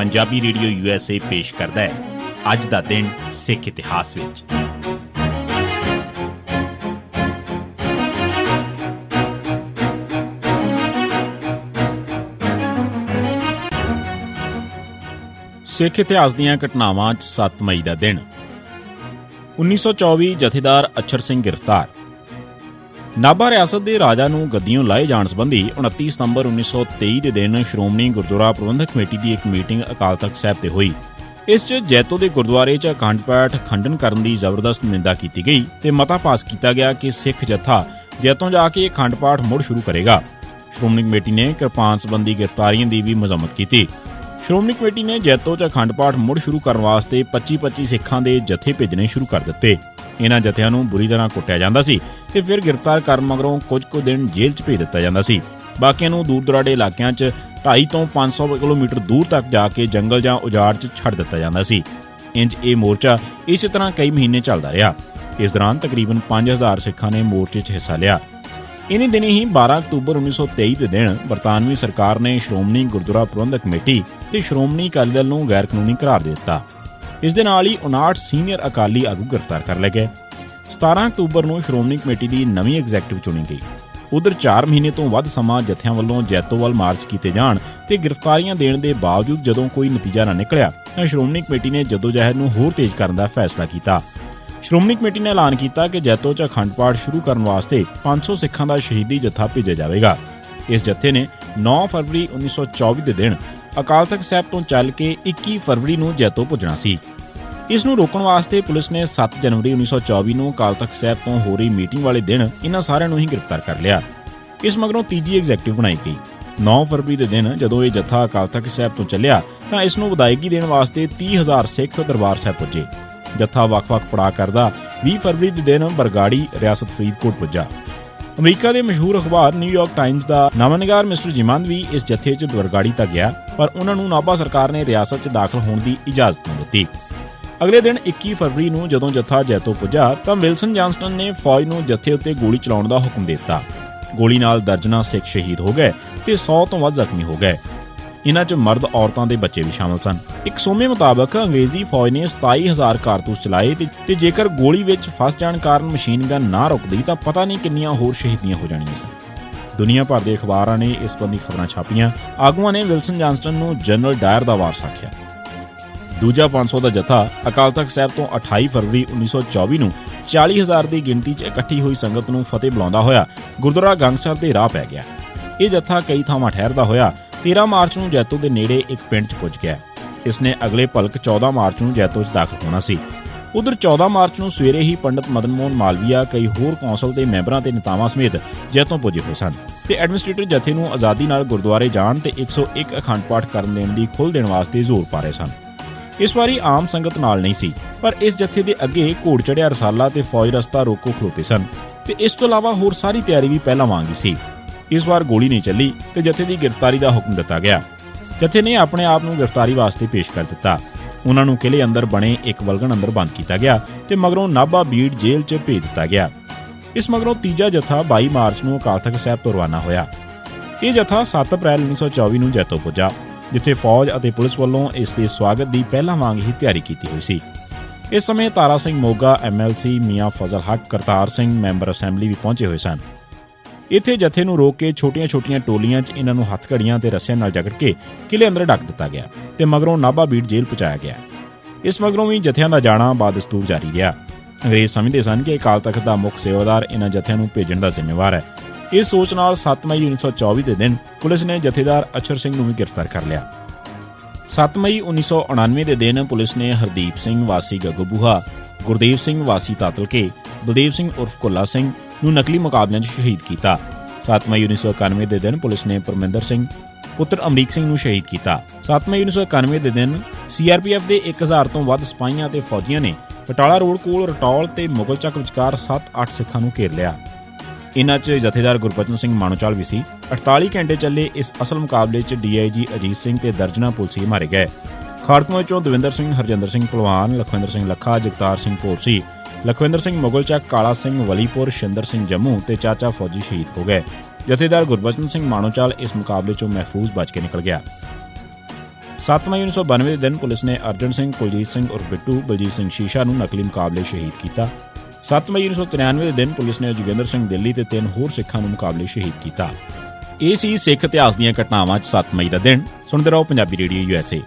Punjabi radio USA पेश करता है अज दा दिन सिख इतिहास विच। सिख इतिहास दीआं घटनावां 7 मई का दिन। 1924 जथेदार अक्षर सिंह गिरफ्तार। नाभा रियासत के राजा नूं गद्दियों लाए जाण संबंधी 29 सितंबर 1923 के दिन श्रोमणी गुरुद्वारा प्रबंधक कमेटी की एक मीटिंग अकाल तख्त साहिब ते हुई। इस च जैतो के गुरुद्वारे च अखंड पाठ खंडन करने की जबरदस्त निंदा की गई ते मता पास किया गया कि सिख जत्था जैतों जाके अखंड पाठ मुड़ शुरू करेगा। श्रोमणी कमेटी ने किरपान संबंधी गिरफ्तारियों की भी मजम्मत की। श्रोमणी कमेटी ने जैतो च अखंड पाठ मुड़ शुरू करने वास्ते 25-25 सिखां दे जत्थे भेजने शुरू कर दिते। इन्हां जत्थिआं नूं बुरी तरह कुੱਟਿਆ ਜਾਂਦਾ ਸੀ ਤੇ ਫਿਰ गिरफ्तार ਕਰਨ मगरों कुछ ਕੁ दिन जेल 'ਚ ਭੇਜ ਦਿੱਤਾ ਜਾਂਦਾ ਸੀ। ਬਾਕੀਆਂ ਨੂੰ ਦੂਰ ਦੁਰਾਡੇ ਇਲਾਕਿਆਂ 'ਚ 250 ਤੋਂ 500 ਕਿਲੋਮੀਟਰ ਦੂਰ ਤੱਕ ਜਾ ਕੇ ਜੰਗਲ ਜਾਂ ਉਜਾੜ 'ਚ ਛੱਡ ਦਿੱਤਾ ਜਾਂਦਾ ਸੀ। ਇੰਜ ਇਹ ਮੋਰਚਾ ਇਸੇ ਤਰ੍ਹਾਂ ਕਈ ਮਹੀਨੇ ਚੱਲਦਾ ਰਿਹਾ। ਇਸ ਦੌਰਾਨ ਤਕਰੀਬਨ 5000 ਸਿੱਖਾਂ ਨੇ ਮੋਰਚੇ 'ਚ ਹਿੱਸਾ ਲਿਆ। ਇਨੀ ਦਿਨੀ ਹੀ 12 ਅਕਤੂਬਰ 1923 ਦੇ ਦਿਨ ਬਰਤਾਨਵੀ ਸਰਕਾਰ ਨੇ ਸ਼੍ਰੋਮਣੀ ਗੁਰਦੁਆਰਾ ਪ੍ਰਬੰਧਕ ਕਮੇਟੀ ਤੇ ਸ਼੍ਰੋਮਣੀ ਅਕਾਲੀ ਦਲ ਨੂੰ ਗੈਰ ਕਾਨੂੰਨੀ ਕਰਾਰ ਦੇ ਦਿੱਤਾ। ਇਸ ਦੇ ਨਾਲ ਹੀ 59 ਸੀਨੀਅਰ ਅਕਾਲੀ ਆਗੂ ਗ੍ਰਿਫਤਾਰ ਕਰ ਲਏ ਗਏ। 17 ਅਕਤੂਬਰ ਨੂੰ ਸ਼੍ਰੋਮਣੀ ਕਮੇਟੀ ਦੀ ਨਵੀਂ ਐਗਜ਼ੈਕਟਿਵ ਚੁਣੀ ਗਈ। ਉਧਰ 4 ਮਹੀਨੇ ਤੋਂ ਵੱਧ ਸਮਾਂ ਜਥਿਆਂ ਵੱਲੋਂ ਜੈਤੋ ਵੱਲ ਮਾਰਚ ਕੀਤੇ ਜਾਣ ਤੇ ਗ੍ਰਿਫਤਾਰੀਆਂ ਦੇਣ ਦੇ ਬਾਵਜੂਦ ਜਦੋਂ ਕੋਈ ਨਤੀਜਾ ਨਾ ਨਿਕਲਿਆ ਤਾਂ ਸ਼੍ਰੋਮਣੀ ਕਮੇਟੀ ਨੇ ਜਦੋਜਹਿਦ ਨੂੰ ਹੋਰ ਤੇਜ਼ ਕਰਨ ਦਾ ਫੈਸਲਾ ਕੀਤਾ। ਸ਼੍ਰੋਮਣੀ ਕਮੇਟੀ ਨੇ ਐਲਾਨ ਕੀਤਾ ਕਿ ਜੈਤੋ 'ਚ ਅਖੰਡ ਪਾਠ ਸ਼ੁਰੂ ਕਰਨ ਵਾਸਤੇ 500 ਸਿੱਖਾਂ ਦਾ ਸ਼ਹੀਦੀ ਜੱਥਾ ਭੇਜਿਆ ਜਾਵੇਗਾ। ਇਸ ਜੱਥੇ ਨੇ 9 ਫਰਵਰੀ 1924 ਦੇ ਦਿਨ ਅਕਾਲ ਤਖ਼ਤ ਸਾਹਿਬ ਤੋਂ ਚੱਲ ਕੇ 21 ਫਰਵਰੀ ਨੂੰ ਜੈਤੋ ਪੁੱਜਣਾ ਸੀ। ਇਸ ਨੂੰ ਰੋਕਣ ਵਾਸਤੇ ਪੁਲਿਸ ਨੇ 7 ਜਨਵਰੀ 1924 ਨੂੰ ਅਕਾਲ ਤਖ਼ਤ ਸਾਹਿਬ ਤੋਂ ਹੋ ਰਹੀ ਮੀਟਿੰਗ ਵਾਲੇ ਦਿਨ ਇਹਨਾਂ ਸਾਰਿਆਂ ਨੂੰ ਹੀ ਗ੍ਰਿਫਤਾਰ ਕਰ ਲਿਆ। ਇਸ ਮਗਰੋਂ ਤੀਜੀ ਐਗਜ਼ੈਕਟਿਵ ਬਣਾਈ ਗਈ। 9 ਫਰਵਰੀ ਦੇ ਦਿਨ ਜਦੋਂ ਇਹ ਜੱਥਾ ਅਕਾਲ ਤਖ਼ਤ ਸਾਹਿਬ ਤੋਂ ਚੱਲਿਆ ਤਾਂ ਇਸ ਨੂੰ ਵਿਦਾਇਗੀ ਦੇਣ ਵਾਸਤੇ 30,000 ਸਿੱਖ ਦਰਬਾਰ ਸਾਹਿਬ ਪੁੱਜੇ। ਜੱਥਾ ਵੱਖ-ਵੱਖ ਪੜਾਅ ਕਰਦਾ 20 ਫਰਵਰੀ ਦੇ ਦਿਨ ਬਰਗਾੜੀ ਰਿਆਸਤ ਫਰੀਦਕੋਟ ਪੁੱਜਾ। ਅਮਰੀਕਾ ਦੇ ਮਸ਼ਹੂਰ ਅਖਬਾਰ ਨਿਊਯਾਰਕ ਟਾਈਮਜ਼ ਦਾ ਨਾਮਨਿਗਾਰ ਮਿਸਟਰ ਜਿਮੰਦ ਵੀ ਇਸ ਜੱਥੇ 'ਚ ਬਰਗਾੜੀ ਤੱਕ ਗਿਆ, ਪਰ ਉਹਨਾਂ ਨੂੰ ਨਾਭਾ ਸਰਕਾਰ ਨੇ ਰਿਆਸਤ 'ਚ ਦਾਖਲ ਹੋਣ ਦੀ ਇਜਾਜ਼ਤ ਨਹੀਂ ਦਿੱਤੀ। ਅਗਲੇ ਦਿਨ 21 ਫਰਵਰੀ ਨੂੰ ਜਦੋਂ ਜੱਥਾ ਜੈਤੋ ਪੁੱਜਾ ਤਾਂ ਵਿਲਸਨ ਜਾਨਸਟਨ ਨੇ ਫੌਜ ਨੂੰ ਜੱਥੇ ਉੱਤੇ ਗੋਲੀ ਚਲਾਉਣ ਦਾ ਹੁਕਮ ਦੇ ਦਿੱਤਾ। ਗੋਲੀ ਨਾਲ ਦਰਜਨਾਂ ਸਿੱਖ ਸ਼ਹੀਦ ਹੋ ਗਏ ਤੇ 100 ਤੋਂ ਵੱਧ ਜ਼ਖਮੀ ਹੋ ਗਏ। ਇਨ੍ਹਾਂ 'ਚ ਮਰਦ, ਔਰਤਾਂ ਦੇ ਬੱਚੇ ਵੀ ਸ਼ਾਮਲ ਸਨ। ਇੱਕ ਸੋਮੇ ਮੁਤਾਬਕ ਅੰਗਰੇਜ਼ੀ ਫੌਜ ਨੇ 27,000 ਕਾਰਤੂਸ ਚਲਾਏ ਤੇ ਜੇਕਰ ਗੋਲੀ ਵਿੱਚ ਫਸ ਜਾਣ ਕਾਰਨ ਮਸ਼ੀਨ ਗਨ ਨਾ ਰੁਕਦੀ ਤਾਂ ਪਤਾ ਨਹੀਂ ਕਿੰਨੀਆਂ ਹੋਰ ਸ਼ਹੀਦੀਆਂ ਹੋ ਜਾਣੀਆਂ ਸਨ। ਦੁਨੀਆ ਭਰ ਦੇ ਅਖਬਾਰਾਂ ਨੇ ਇਸ ਸੰਬੰਧੀ ਖਬਰਾਂ ਛਾਪੀਆਂ। ਆਗੂਆਂ ਨੇ ਵਿਲਸਨ ਜਾਨਸਟਨ ਨੂੰ ਜਨਰਲ ਡਾਇਰ ਦਾ ਵਾਰਸ ਆਖਿਆ। ਦੂਜਾ 500 ਦਾ ਜੱਥਾ ਅਕਾਲ ਤਖ਼ਤ ਸਾਹਿਬ ਤੋਂ 28 ਫਰਵਰੀ 1924 ਨੂੰ 40,000 ਦੀ ਗਿਣਤੀ 'ਚ ਇਕੱਠੀ ਹੋਈ ਸੰਗਤ ਨੂੰ ਫਤਿਹ ਬੁਲਾਉਂਦਾ ਹੋਇਆ ਗੁਰਦੁਆਰਾ ਗੰਗਸਰ ਦੇ ਰਾਹ ਪੈ ਗਿਆ। ਇਹ ਜੱਥਾ ਕਈ ਥਾਵਾਂ ਠਹਿਰਦਾ ਹੋਇਆ 13 ਮਾਰਚ ਨੂੰ ਜੈਤੋ ਦੇ ਨੇੜੇ ਇੱਕ ਪਿੰਡ 'ਚ ਪੁੱਜ ਗਿਆ। ਇਸ ਨੇ ਅਗਲੇ ਭਲਕ 14 ਮਾਰਚ ਨੂੰ ਜੈਤੋ 'ਚ ਦਾਖਲ ਹੋਣਾ ਸੀ। ਉਧਰ 14 ਮਾਰਚ ਨੂੰ ਸਵੇਰੇ ਹੀ ਪੰਡਤ ਮਦਨ ਮੋਹਨ ਮਾਲਵੀਆ ਕਈ ਹੋਰ ਕੌਂਸਲ ਦੇ ਮੈਂਬਰਾਂ ਤੇ ਨੇਤਾਵਾਂ ਸਮੇਤ ਜੈਤੋ ਪੁੱਜੇ ਹੋਏ ਸਨ ਤੇ ਐਡਮਿਨਿਸਟ੍ਰੇਟਰ ਜਥੇ ਨੂੰ ਆਜ਼ਾਦੀ ਨਾਲ ਗੁਰਦੁਆਰੇ ਜਾਣ ਤੇ 101 ਅਖੰਡ ਪਾਠ ਕਰਨ ਦੇਣ ਦੀ ਖੁੱਲ੍ਹ ਦੇਣ ਵਾਸਤੇ ਜ਼ੋਰ ਪਾ ਰਹੇ ਸਨ। ਇਸ ਵਾਰੀ ਆਮ ਸੰਗਤ ਨਾਲ ਨਹੀਂ ਸੀ, ਪਰ ਇਸ ਜਥੇ ਦੇ ਅੱਗੇ ਘੋੜ ਚੜਿਆ ਰਸਾਲਾ ਤੇ ਫੌਜ ਰਸਤਾ ਰੋਕੋ ਖਲੋਤੇ ਸਨ ਤੇ ਇਸ ਤੋਂ ਇਲਾਵਾ ਹੋਰ ਸਾਰੀ ਤਿਆਰੀ ਵੀ ਪਹਿਲਾਂ ਵਾਂਗ ਹੀ ਸੀ। ਇਸ ਵਾਰ ਗੋਲੀ ਨਹੀਂ ਚੱਲੀ ਤੇ ਜਥੇ ਦੀ ਗ੍ਰਿਫਤਾਰੀ ਦਾ ਹੁਕਮ ਦਿੱਤਾ ਗਿਆ। ਜਥੇ ਨੇ ਆਪਣੇ ਆਪ ਨੂੰ ਗ੍ਰਿਫਤਾਰੀ ਵਾਸਤੇ ਪੇਸ਼ ਕਰ ਦਿੱਤਾ। ਉਹਨਾਂ ਨੂੰ ਕਿਲੇ ਅੰਦਰ ਬਣੇ ਇੱਕ ਵਲਗਣ ਅੰਦਰ ਬੰਦ ਕੀਤਾ ਗਿਆ ਤੇ ਮਗਰੋਂ ਨਾਭਾ ਬੀੜ ਜੇਲ੍ਹ 'ਚ ਭੇਜ ਦਿੱਤਾ ਗਿਆ। ਇਸ ਮਗਰੋਂ ਤੀਜਾ ਜਥਾ 22 ਮਾਰਚ ਨੂੰ ਅਕਾਲ ਤਖ਼ਤ ਸਾਹਿਬ ਤੋਂ ਰਵਾਨਾ ਹੋਇਆ। ਇਹ ਜਥਾ 7 ਅਪ੍ਰੈਲ 1924 ਨੂੰ ਜੈਤੋ ਪੁੱਜਾ, ਜਿੱਥੇ ਫੌਜ ਅਤੇ ਪੁਲਿਸ ਵੱਲੋਂ ਇਸ ਦੇ ਸਵਾਗਤ ਦੀ ਪਹਿਲਾਂ ਵਾਂਗ ਹੀ ਤਿਆਰੀ ਕੀਤੀ ਹੋਈ ਸੀ। ਇਸ ਸਮੇਂ ਤਾਰਾ ਸਿੰਘ ਮੋਗਾ, MLC ਮੀਆਂ ਫਜ਼ਲ ਹੱਕ, ਕਰਤਾਰ ਸਿੰਘ ਮੈਂਬਰ ਅਸੈਂਬਲੀ ਵੀ ਪਹੁੰਚੇ ਹੋਏ ਸਨ। ਇੱਥੇ ਜਥੇ ਨੂੰ ਰੋਕ ਕੇ ਛੋਟੀਆਂ-ਛੋਟੀਆਂ ਟੋਲੀਆਂ 'ਚ ਇਹਨਾਂ ਨੂੰ ਹੱਥਕੜੀਆਂ ਤੇ ਰੱਸਿਆਂ ਨਾਲ ਜਕੜ ਕੇ ਕਿਲੇ ਅੰਦਰ ਡੱਕ ਦਿੱਤਾ ਗਿਆ ਤੇ ਮਗਰੋਂ ਨਾਭਾ ਬੀੜ ਜੇਲ੍ਹ ਪਹੁੰਚਾਇਆ ਗਿਆ। ਇਸ ਮਗਰੋਂ ਵੀ ਜਥਿਆਂ ਦਾ ਜਾਣਾ ਬਾਦਸਤੂਰ ਜਾਰੀ ਰਿਹਾ। ਅੰਗਰੇਜ਼ ਸਮਝਦੇ ਸਨ ਕਿ ਅਕਾਲ ਤਖ਼ਤ ਦਾ ਮੁੱਖ ਸੇਵਾਦਾਰ ਇਹਨਾਂ ਜਥਿਆਂ ਨੂੰ ਭੇਜਣ ਦਾ ਜ਼ਿੰਮੇਵਾਰ ਹੈ। ਇਸ ਸੋਚ ਨਾਲ 7 ਮਈ 1924 ਦੇ ਦਿਨ ਪੁਲਿਸ ਨੇ ਜਥੇਦਾਰ ਅਛਰ ਸਿੰਘ ਨੂੰ ਵੀ ਗ੍ਰਿਫਤਾਰ ਕਰ ਲਿਆ। 7 ਮਈ 1999 ਦੇ ਦਿਨ ਪੁਲਿਸ ਨੇ ਹਰਦੀਪ ਸਿੰਘ ਵਾਸੀ ਗੱਗੋਬੂਹਾ, ਗੁਰਦੇਵ ਸਿੰਘ ਵਾਸੀ ਤਾਤਲਕੇ, ਬਲਦੇਵ ਸਿੰਘ ਉਰਫ ਕੁੱਲਾ ਸਿੰਘ ਨੂੰ ਨਕਲੀ ਮੁਕਾਬਲਿਆਂ 'ਚ ਸ਼ਹੀਦ ਕੀਤਾ। 7 ਮਈ 1991 ਦੇ ਦਿਨ ਪੁਲਿਸ ਨੇ ਪਰਮਿੰਦਰ ਸਿੰਘ ਪੁੱਤਰ ਅਮਰੀਕ ਸਿੰਘ ਨੂੰ ਸ਼ਹੀਦ ਕੀਤਾ। 7 ਮਈ 1991 ਦੇ ਦਿਨ CRPF ਦੇ 1000 ਤੋਂ ਵੱਧ ਸਿਪਾਹੀਆਂ ਤੇ ਫੌਜੀਆਂ ਨੇ ਬਟਾਲਾ ਰੋਡ ਕੋਲ ਰਟੌਲ ਤੇ ਮੁਗਲ ਚੱਕ ਵਿਚਕਾਰ 7-8 ਸਿੱਖਾਂ ਨੂੰ ਘੇਰ ਲਿਆ। ਇਨ੍ਹਾਂ 'ਚ ਜਥੇਦਾਰ ਗੁਰਬਚਨ ਸਿੰਘ ਮਾਣੋਚਾਲ ਵੀ ਸੀ। 48 ਘੰਟੇ ਚੱਲੇ ਇਸ ਅਸਲ ਮੁਕਾਬਲੇ 'ਚ DIG ਅਜੀਤ ਸਿੰਘ ਤੇ ਦਰਜਨਾਂ ਪੁਲਸੀ ਮਾਰੇ ਗਏ। ਖਾੜਕੂਆਂ 'ਚੋਂ ਦਵਿੰਦਰ ਸਿੰਘ, ਹਰਜਿੰਦਰ ਸਿੰਘ ਭਲਵਾਨ, ਲਖਵਿੰਦਰ ਸਿੰਘ ਲੱਖਾ, ਜਗਤਾਰ ਸਿੰਘ ਭੋਰਸੀ, ਲਖਵਿੰਦਰ ਸਿੰਘ ਮੁਗਲ ਚੱਕ, ਕਾਲਾ ਸਿੰਘ ਵਲੀਪੁਰ, ਸ਼ਿੰਦਰ ਸਿੰਘ ਜੰਮੂ ਤੇ ਚਾਚਾ ਫੌਜੀ ਸ਼ਹੀਦ ਹੋ ਗਏ। ਜਥੇਦਾਰ ਗੁਰਬਚਨ ਸਿੰਘ ਮਾਣੋਚਾਲ ਇਸ ਮੁਕਾਬਲੇ 'ਚੋਂ ਮਹਿਫੂਜ਼ ਬਚ ਕੇ ਨਿਕਲ ਗਿਆ। 7 ਮਈ 1992 ਦੇ ਦਿਨ ਪੁਲਿਸ ਨੇ ਅਰਜਨ ਸਿੰਘ, ਕੁਲਜੀਤ ਸਿੰਘ ਉਰਫ ਬਿੱਟੂ, ਬਲਜੀਤ ਸਿੰਘ ਸ਼ੀਸ਼ਾ ਨੂੰ ਨਕਲੀ ਮੁਕਾਬਲੇ ਸ਼ਹੀਦ ਕੀਤਾ। 7 ਮਈ 1993 ਦੇ ਦਿਨ ਪੁਲਿਸ ਨੇ ਜੋਗਿੰਦਰ ਸਿੰਘ ਦਿੱਲੀ ਤੇ 3 ਹੋਰ ਸਿੱਖਾਂ ਨੂੰ ਮੁਕਾਬਲੇ ਸ਼ਹੀਦ ਕੀਤਾ। ਇਹ ਸੀ ਸਿੱਖ ਇਤਿਹਾਸ ਦੀਆਂ ਘਟਨਾਵਾਂ 'ਚ 7 ਮਈ ਦਾ ਦਿਨ। ਸੁਣਦੇ ਰਹੋ ਪੰਜਾਬੀ ਰੇਡੀਓ USA।